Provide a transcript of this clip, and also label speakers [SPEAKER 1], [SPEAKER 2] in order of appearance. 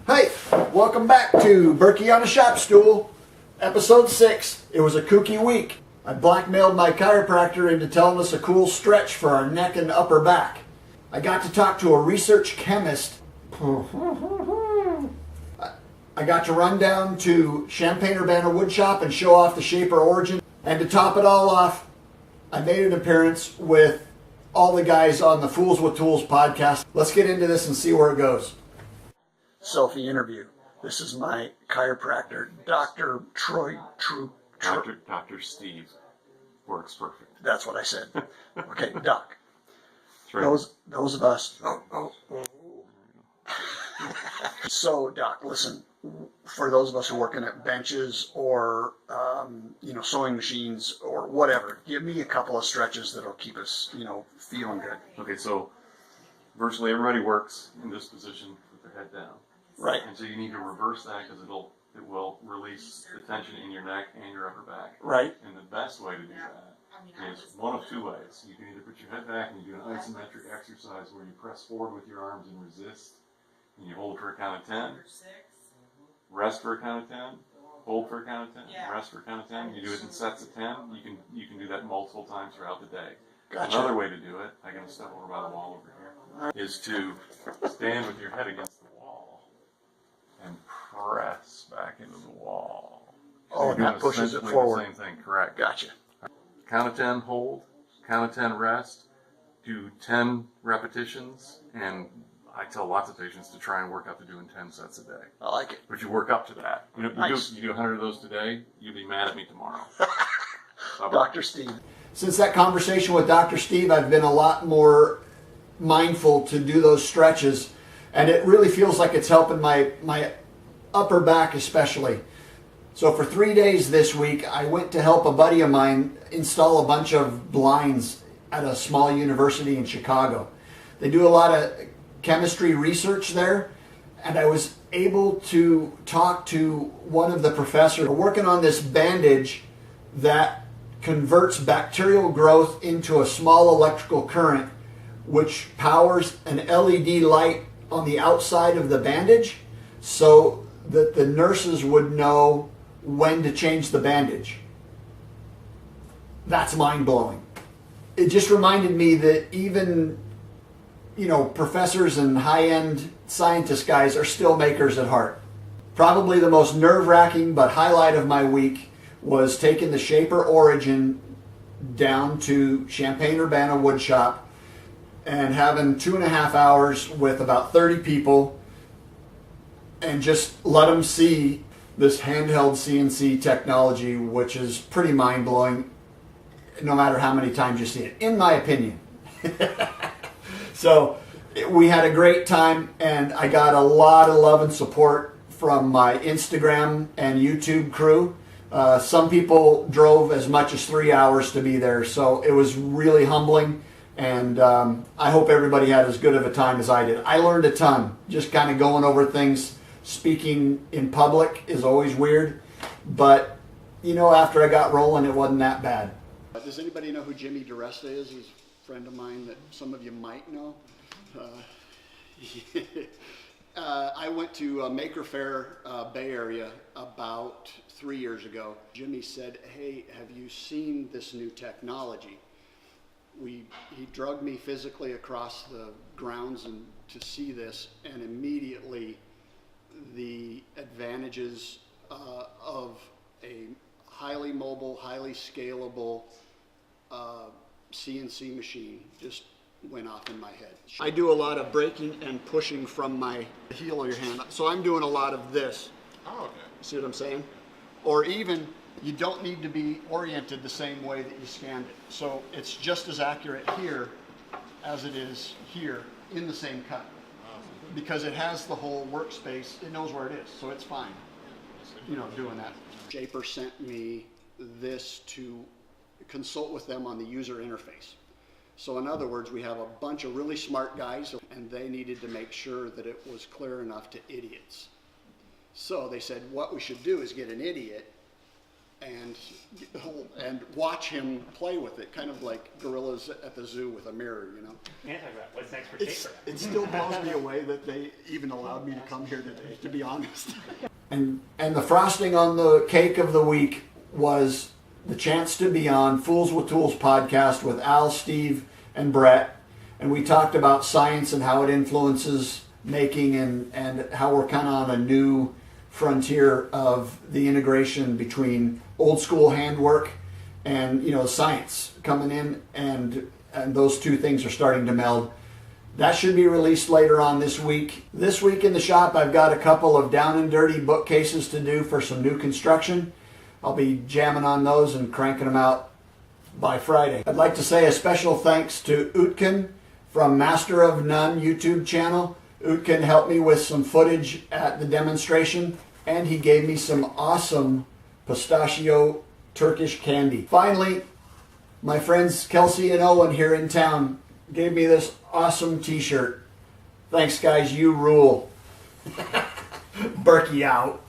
[SPEAKER 1] Hey, welcome back to Birkey on a Shop Stool, episode 6. It was a kooky week. I blackmailed my chiropractor into telling us a cool stretch for our neck and upper back. I got to talk to a research chemist. I got to run down to Champaign-Urbana Woodshop and show off the Shaper Origin. And to top it all off, I made an appearance with all the guys on the Fools with Tools podcast. Let's get into this and see where it goes. Selfie interview. This is my chiropractor, Dr.
[SPEAKER 2] Dr. Steve. Works perfect.
[SPEAKER 1] That's what I said. Okay, Doc.
[SPEAKER 2] Right.
[SPEAKER 1] Those of us. So, Doc, listen. For those of us who are working at benches or sewing machines or whatever, give me a couple of stretches that'll keep us feeling good.
[SPEAKER 2] Okay, so virtually everybody works in this position with their head down.
[SPEAKER 1] Right.
[SPEAKER 2] And so you need to reverse that because it will release the tension in your neck and your upper back.
[SPEAKER 1] Right.
[SPEAKER 2] And the best way to do that is one of two ways. You can either put your head back and you do an isometric exercise where you press forward with your arms and resist, and you hold for a count of 10. Rest for a count of 10, hold for a count of 10, rest for a count of 10. You do it in sets of 10. You can do that multiple times throughout the day.
[SPEAKER 1] Gotcha.
[SPEAKER 2] Another way to do it, I'm going to step over by the wall over here, is to stand with your head against the wall and press back into the wall.
[SPEAKER 1] Oh, and that pushes it forward.
[SPEAKER 2] The same thing, correct.
[SPEAKER 1] Gotcha.
[SPEAKER 2] Count of 10, hold. Count of 10, rest. Do 10 repetitions, and I tell lots of patients to try and work up to doing 10 sets a day.
[SPEAKER 1] I like it.
[SPEAKER 2] But you work up to that.
[SPEAKER 1] Nice.
[SPEAKER 2] You do 100 of those today, you'll be mad at me tomorrow.
[SPEAKER 1] Dr. Steve. Since that conversation with Dr. Steve, I've been a lot more mindful to do those stretches, and it really feels like it's helping my upper back especially. So for 3 days this week, I went to help a buddy of mine install a bunch of blinds at a small university in Chicago. They do a lot of chemistry research there, and I was able to talk to one of the professors working on this bandage that converts bacterial growth into a small electrical current, which powers an LED light on the outside of the bandage so that the nurses would know when to change the bandage. That's mind-blowing. It just reminded me that even professors and high-end scientist guys are still makers at heart. Probably the most nerve-wracking but highlight of my week was taking the Shaper Origin down to Champaign-Urbana Woodshop and having 2.5 hours with about 30 people and just let them see this handheld CNC technology, which is pretty mind-blowing no matter how many times you see it, in my opinion. So we had a great time, and I got a lot of love and support from my Instagram and YouTube crew. Some people drove as much as 3 hours to be there, so it was really humbling, and I hope everybody had as good of a time as I did. I learned a ton, just kind of going over things. Speaking in public is always weird, but after I got rolling, it wasn't that bad. Does anybody know who Jimmy DiResta is? He's a friend of mine that some of you might know. I went to Maker Faire, Bay Area, about 3 years ago. Jimmy said, "Hey, have you seen this new technology?" He drugged me physically across the grounds and to see this, and immediately the advantages of a highly mobile, highly scalable CNC machine just went off in my head. I do a lot of braking and pushing from my heel of your hand. So I'm doing a lot of this.
[SPEAKER 3] Oh, okay.
[SPEAKER 1] See what I'm saying? Or even, you don't need to be oriented the same way that you scanned it. So it's just as accurate here as it is here in the same cut. Because it has the whole workspace, it knows where it is, so it's fine, doing that. Shaper sent me this to consult with them on the user interface. So in other words, we have a bunch of really smart guys, and they needed to make sure that it was clear enough to idiots. So they said, what we should do is get an idiot and watch him play with it, kind of like gorillas at the zoo with a mirror, you know.
[SPEAKER 3] What's next for Shaper?
[SPEAKER 1] It still blows me away that they even allowed me to come here today, to be honest. And the frosting on the cake of the week was the chance to be on Fools with Tools podcast with Al, Steve, and Brett. And we talked about science and how it influences making, and how we're kind of on a new frontier of the integration between old school handwork and, you know, science coming in, and those two things are starting to meld. That should be released later on this week. This week in the shop, I've got a couple of down and dirty bookcases to do for some new construction. I'll be jamming on those and cranking them out by Friday. I'd like to say a special thanks to Utkin from Master of None YouTube channel. Utkin helped me with some footage at the demonstration, and he gave me some awesome pistachio Turkish candy. Finally, my friends Kelsey and Owen here in town gave me this awesome t-shirt. Thanks guys, you rule. Birkey out.